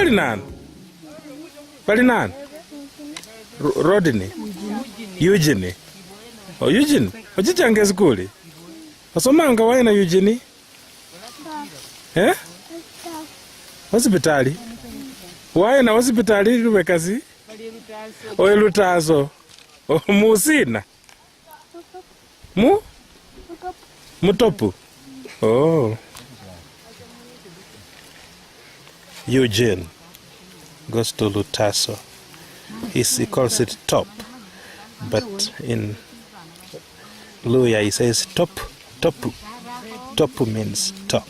Balinan. Balinan. Rodney. Eugine. Oh, Eugine. Ochichanga skuli. Osomanga waina Eugine? Eh? Hospitali. Waina hospitali lubekazi? Oye lutazo. Musina. Mutopu. Oh. Eugene goes to Lutaso. He calls it top, but in Luya he says top. Topu means top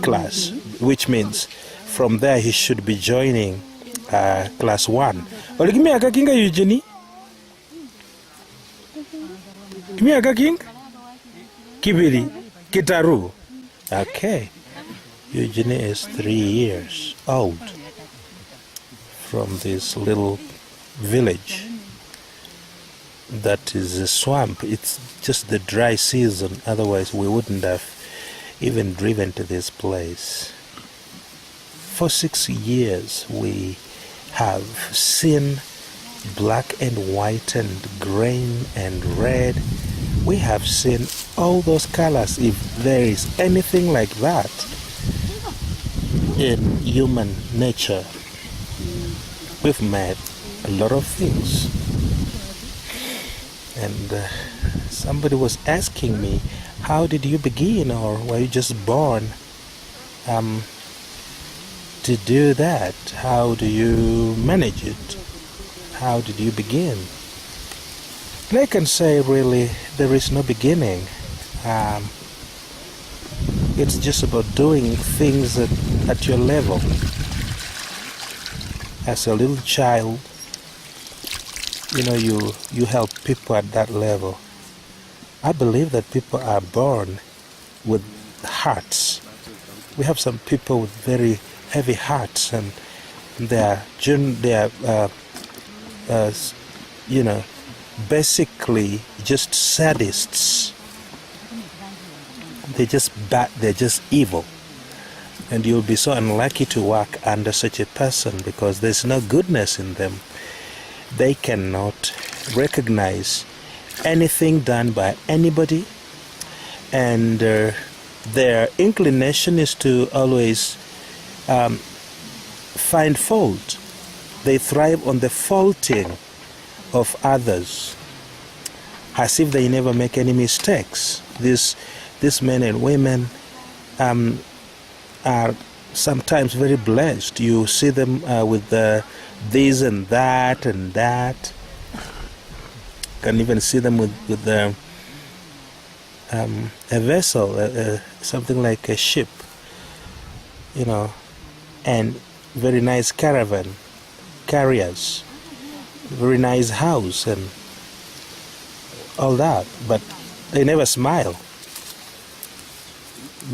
class, which means from there he should be joining class 1. Oligimi akakinga Eugene? Kimi akaking? Kibiri, Kitaru. Okay. Eugene is 3 years old from this little village that is a swamp. It's just the dry season, otherwise we wouldn't have even driven to this place. For 6 years we have seen black and white and green and red. We have seen all those colors. If there is anything like that in human nature, we've met a lot of things. And somebody was asking me, how did you begin, or were you just born to do that? How do you manage it? How did you begin? And I can say really there is no beginning. It's just about doing things at your level. As a little child, you help people at that level. I believe that people are born with hearts. We have some people with very heavy hearts, and they are basically just sadists. They're just bad, they're just evil. And you'll be so unlucky to work under such a person because there's no goodness in them. They cannot recognize anything done by anybody, and their inclination is to always find fault. They thrive on the faulting of others, as if they never make any mistakes. These men and women are sometimes very blessed. You see them with this and that and that. You can even see them with a vessel, something like a ship, and very nice caravan carriers, very nice house and all that, but they never smile.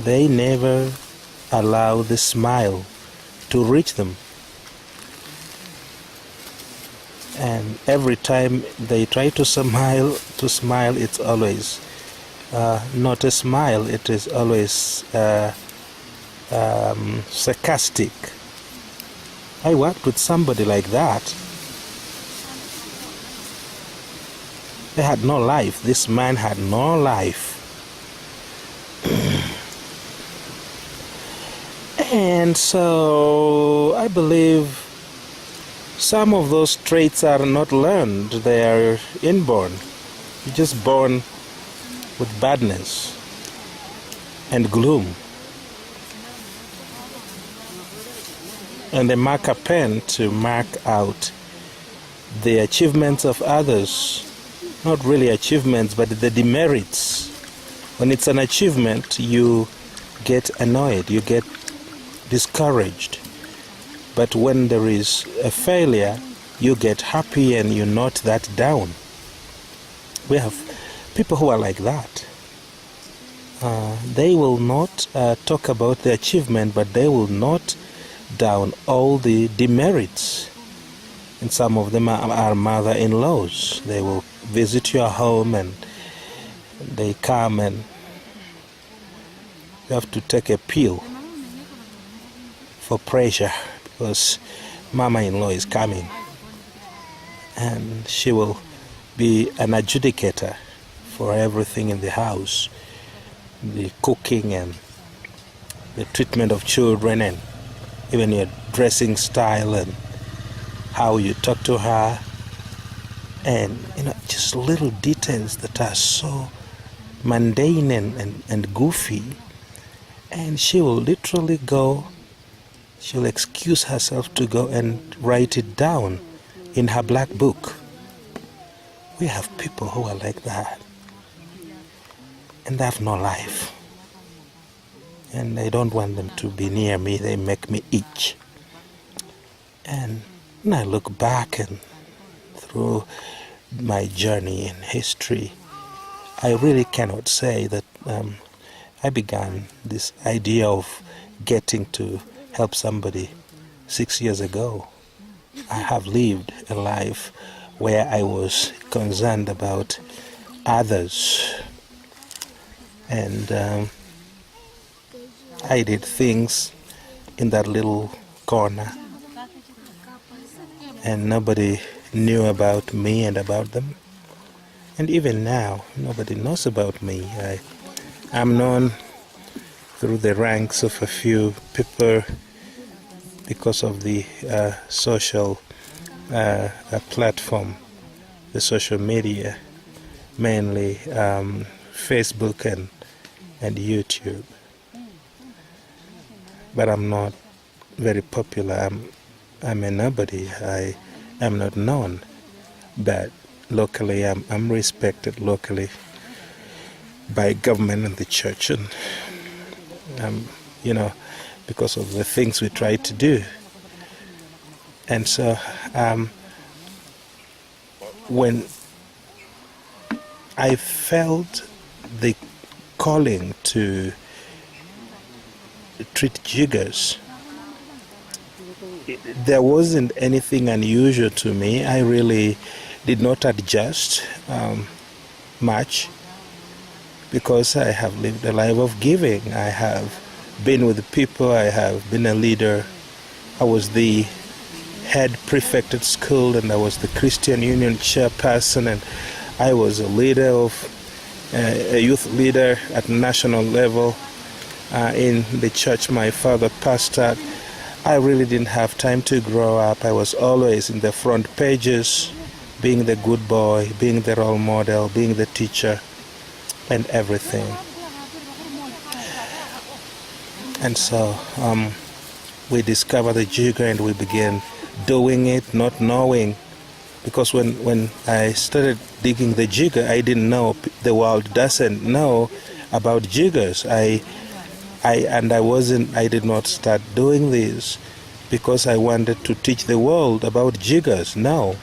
They never allow the smile to reach them. And every time they try to smile, it's always not a smile, it is always sarcastic. I worked with somebody like that. They had no life. This man had no life. And so I believe some of those traits are not learned. They are inborn. You're just born with badness and gloom. And they mark a pen to mark out the achievements of others. Not really achievements, but the demerits. When it's an achievement, you get annoyed, you get discouraged. But when there is a failure, you get happy and you note that down. We have people who are like that. They will not talk about the achievement, but they will note down all the demerits. And some of them are mother-in-laws. They will visit your home and they come and you have to take a pill for pressure, because mama-in-law is coming, and she will be an adjudicator for everything in the house, the cooking and the treatment of children, and even your dressing style and how you talk to her, and just little details that are so mundane and goofy. And she will literally go, she'll excuse herself to go and write it down in her black book. We have people who are like that, and they have no life. And I don't want them to be near me. They make me itch. And when I look back and through my journey in history, I really cannot say that I began this idea of getting to help somebody 6 years ago. I have lived a life where I was concerned about others, and I did things in that little corner, and nobody knew about me and about them. And even now, nobody knows about me. I'm known through the ranks of a few people because of the social platform, the social media, mainly Facebook and YouTube. But I'm not very popular. I'm a nobody. I am not known, but locally I'm respected locally by government and the church, and because of the things we try to do. And so when I felt the calling to treat jiggers, there wasn't anything unusual to me. I really did not adjust much, because I have lived a life of giving. I have been with people. I have been a leader. I was the head prefect at school, and I was the Christian Union chairperson, and I was a leader of a youth leader at national level in the church my father pastored. I really didn't have time to grow up. I was always in the front pages, being the good boy, being the role model, being the teacher, and everything. And so we discovered the jigger, and we began doing it, not knowing, because when I started digging the jigger, I didn't know, the world doesn't know about jiggers. I did not start doing this because I wanted to teach the world about jiggers. No,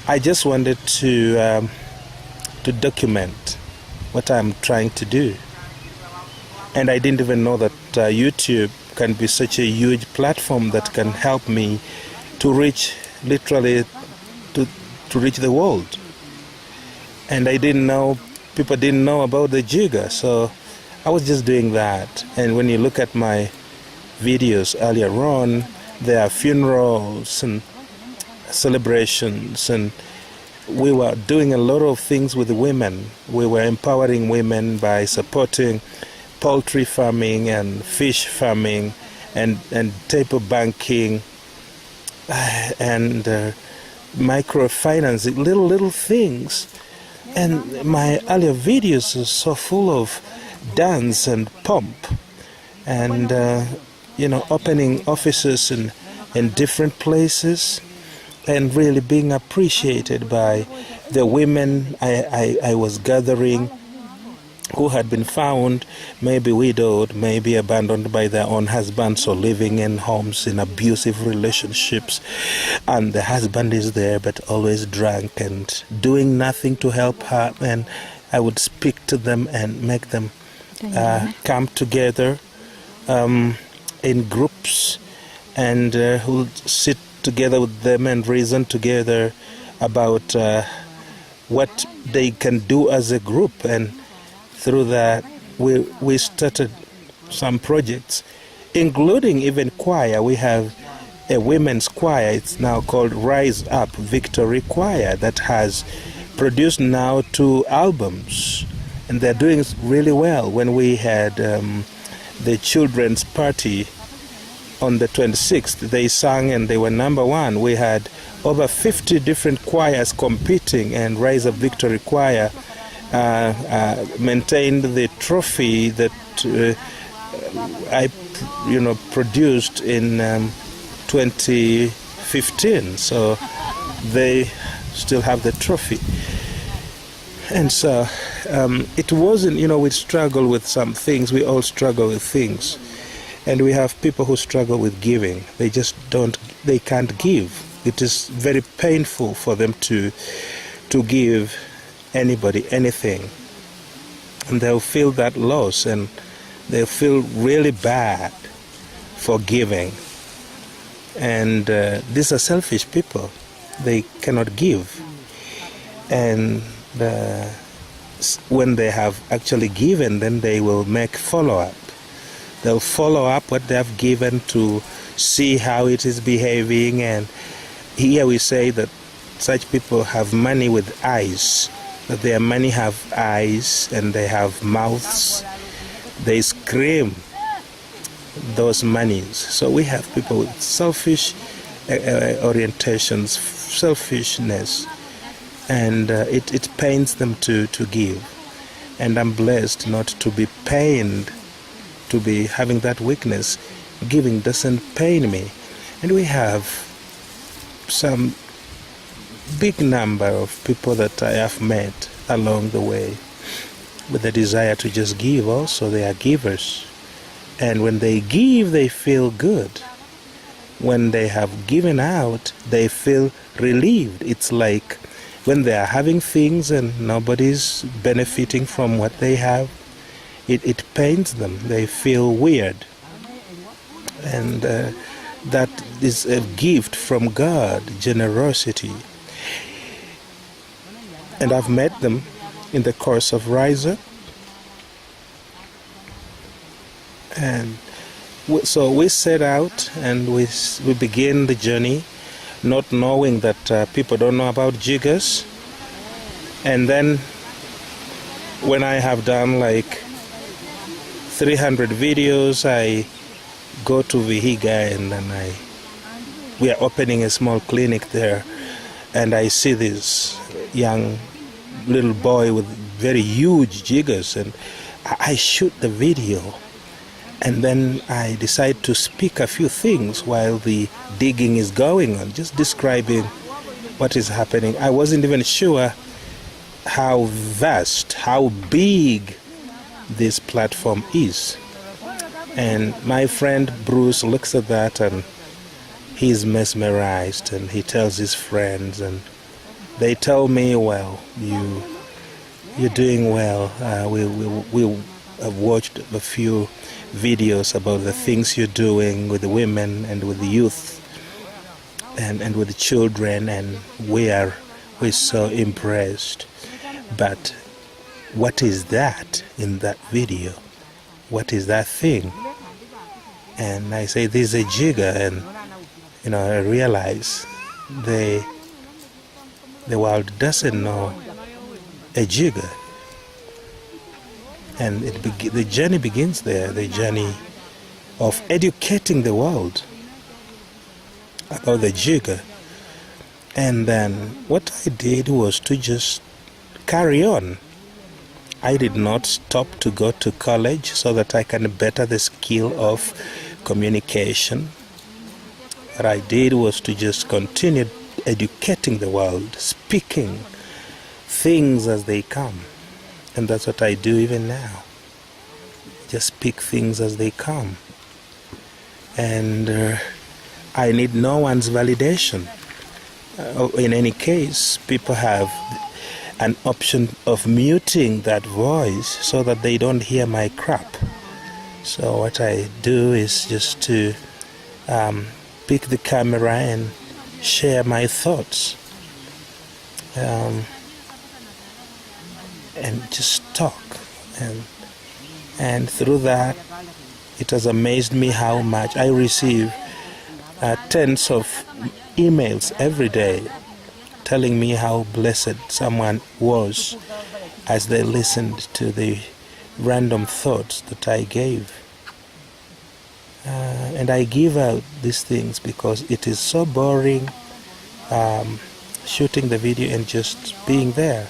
I just wanted to document what I'm trying to do. And I didn't even know that YouTube can be such a huge platform that can help me to reach, literally, to reach the world. And I didn't know, people didn't know about the jigger, so I was just doing that. And when you look at my videos earlier on, there are funerals and celebrations, and we were doing a lot of things with women. We were empowering women by supporting poultry farming and fish farming and table banking and microfinance, little things. And my earlier videos are so full of dance and pomp and opening offices in different places, and really being appreciated by the women I was gathering, who had been found maybe widowed, maybe abandoned by their own husbands, or living in homes in abusive relationships, and the husband is there but always drunk and doing nothing to help her. And I would speak to them and make them come together in groups, and who sit together with them and reason together about what they can do as a group. And through that, we started some projects including even choir. We have a women's choir. It's now called Rise Up Victory Choir that has produced now 2 albums, and they're doing really well. When we had the children's party on the 26th, they sang and they were number 1. We had over 50 different choirs competing, and Rise Up Victory Choir maintained the trophy that I produced in 2015. So they still have the trophy. And so it wasn't, we struggle with some things. We all struggle with things. And we have people who struggle with giving. They can't give. It is very painful for them to give anybody anything. And they'll feel that loss, and they'll feel really bad for giving. And these are selfish people. They cannot give. And when they have actually given, then they will make follow-up. They'll follow up what they have given to see how it is behaving. And here we say that such people have money with eyes, that their money have eyes and they have mouths. They scream those monies. So we have people with selfish orientations, selfishness, and it pains them to give. And I'm blessed not to be pained, to be having that weakness. Giving doesn't pain me. And we have some big number of people that I have met along the way with the desire to just give. Also, they are givers. And when they give, they feel good. When they have given out, they feel relieved. It's like when they are having things and nobody's benefiting from what they have, it pains them. They feel weird. And that is a gift from God, generosity. And I've met them in the course of Rise Up. And so we set out and we begin the journey, not knowing that people don't know about jiggers. And then when I have done like 300 videos, I go to Vihiga, and then we are opening a small clinic there, and I see this young little boy with very huge jiggers, and I shoot the video. And then I decide to speak a few things while the digging is going on, just describing what is happening. I wasn't even sure how vast, how big this platform is. And my friend Bruce looks at that and he's mesmerized, and he tells his friends, and they tell me, well, you're doing well. We have watched a few videos about the things you're doing with the women and with the youth and with the children, and we're so impressed. But what is that in that video? What is that thing? And I say, this is a jigger, and I realize the world doesn't know a jigger. And the journey begins there, the journey of educating the world about the jigger. And then what I did was to just carry on. I did not stop to go to college so that I can better the skill of communication. What I did was to just continue educating the world, speaking things as they come. And that's what I do even now. Just speak things as they come. And I need no one's validation. In any case, people have an option of muting that voice so that they don't hear my crap. So what I do is just to pick the camera and share my thoughts. And just talk, and through that it has amazed me how much I receive tens of emails every day telling me how blessed someone was as they listened to the random thoughts that I gave. And I give out these things because it is so boring shooting the video and just being there,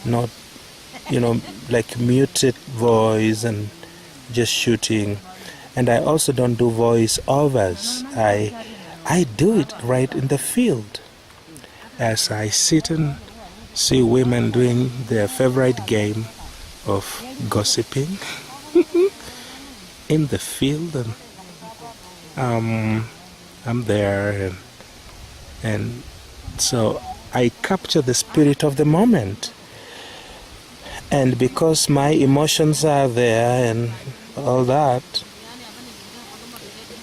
not, like muted voice and just shooting. And I also don't do voice overs. I do it right in the field as I sit and see women doing their favorite game of gossiping in the field, and I'm there, and so I capture the spirit of the moment. And because my emotions are there and all that,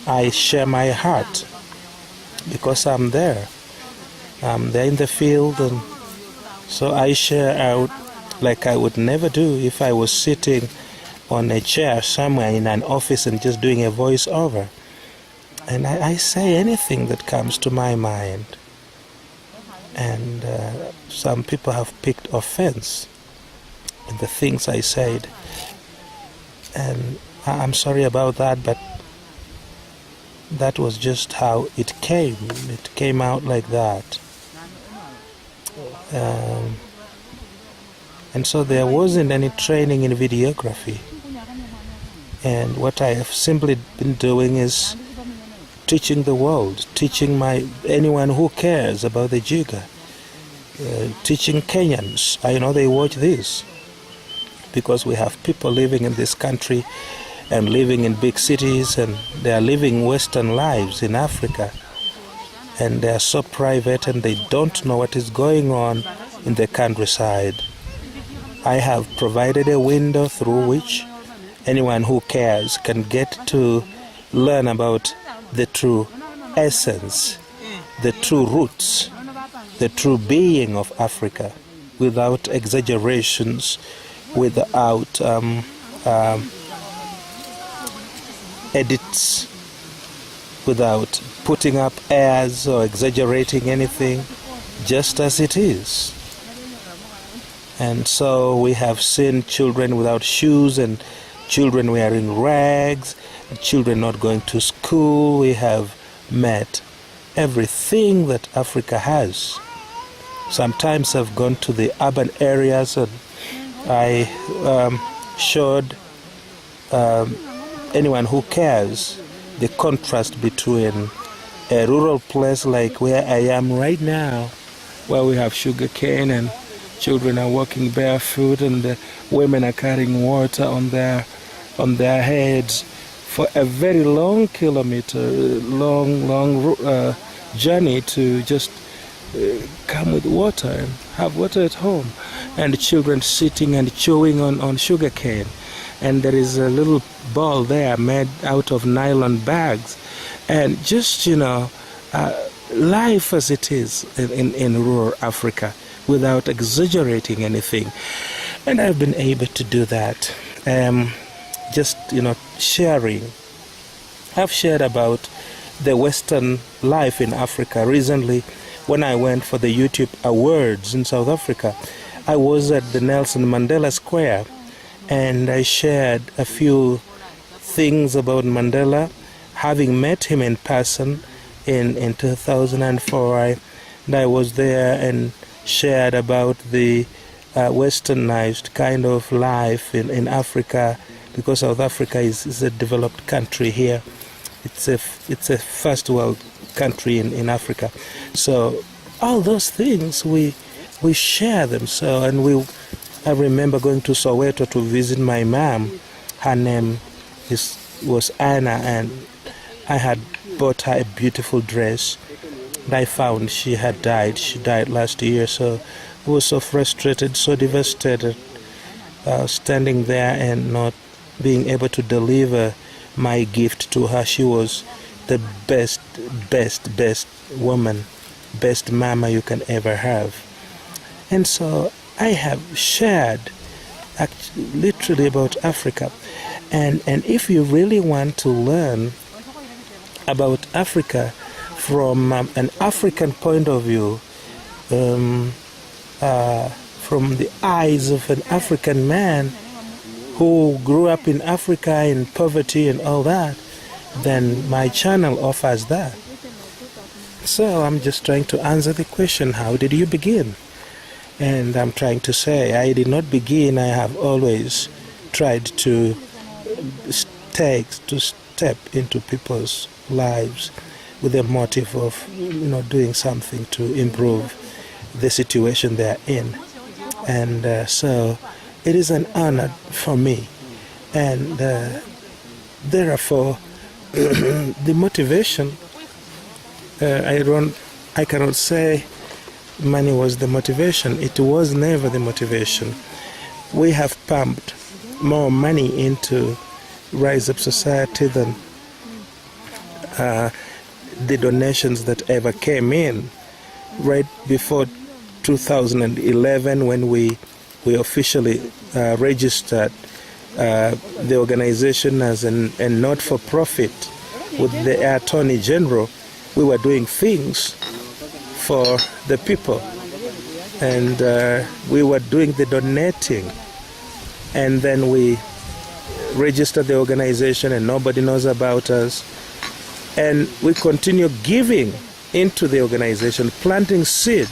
I share my heart because I'm there. I'm there in the field, and so I share out like I would never do if I was sitting on a chair somewhere in an office and just doing a voiceover. And I say anything that comes to my mind. And some people have picked offense in the things I said. And I'm sorry about that, but that was just how it came. It came out like that. And so there wasn't any training in videography. And what I have simply been doing is teaching the world, teaching anyone who cares about the jigger, teaching Kenyans. I know they watch this because we have people living in this country and living in big cities, and they are living Western lives in Africa, and they are so private and they don't know what is going on in the countryside. I have provided a window through which anyone who cares can get to learn about the true essence, the true roots, the true being of Africa, without exaggerations, without edits, without putting up airs or exaggerating anything, just as it is. And so we have seen children without shoes and children wearing rags, and children not going to school. We have met everything that Africa has. Sometimes I've gone to the urban areas and I showed anyone who cares the contrast between a rural place like where I am right now, where we have sugar cane and children are walking barefoot and the women are carrying water on their heads for a very long journey to just come with water and have water at home, and children sitting and chewing on sugar cane, and there is a little ball there made out of nylon bags, and just life as it is in rural Africa without exaggerating anything. And I've been able to do that. Just sharing. I've shared about the Western life in Africa. Recently, when I went for the YouTube Awards in South Africa, I was at the Nelson Mandela Square, and I shared a few things about Mandela, having met him in person in 2004. And I was there and shared about the westernized kind of life in Africa, because South Africa is a developed country here. It's a first world country in Africa. So all those things we share them. So, and I remember going to Soweto to visit my mom. Her name was Anna, and I had bought her a beautiful dress. And I found she had died. She died last year, so I was so frustrated, so devastated, standing there and not being able to deliver my gift to her. She was the best woman, best mama you can ever have. And so I have shared literally about Africa. And if you really want to learn about Africa from an African point of view, from the eyes of an African man who grew up in Africa in poverty and all that, then my channel offers that. So I'm just trying to answer the question, how did you begin? And I'm trying to say, I did not begin. I have always tried to step into people's lives with the motive of, doing something to improve the situation they are in. And so it is an honor for me. And therefore, the motivation, I cannot say money was the motivation. It was never the motivation. We have pumped more money into Rise Up Society than the donations that ever came in. Right before 2011, when we officially registered the organization as a not-for-profit with the Attorney General, we were doing things for the people, and we were doing the donating, and then we registered the organization and nobody knows about us, and we continue giving into the organization, planting seed.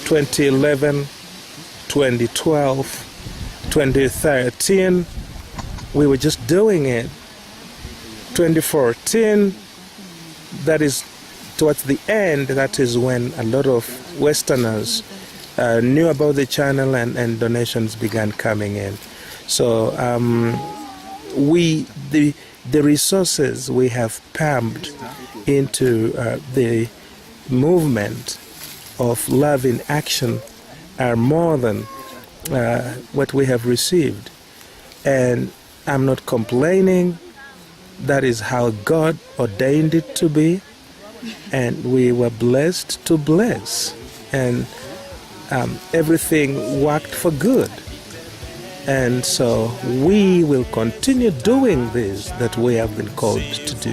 2011, 2012, 2013, we were just doing it. 2014, that is towards the end, that is when a lot of Westerners knew about the channel and donations began coming in. So the resources we have pumped into the movement of love in action are more than what we have received. And I'm not complaining. That is how God ordained it to be. And we were blessed to bless. And everything worked for good. And so we will continue doing this that we have been called to do.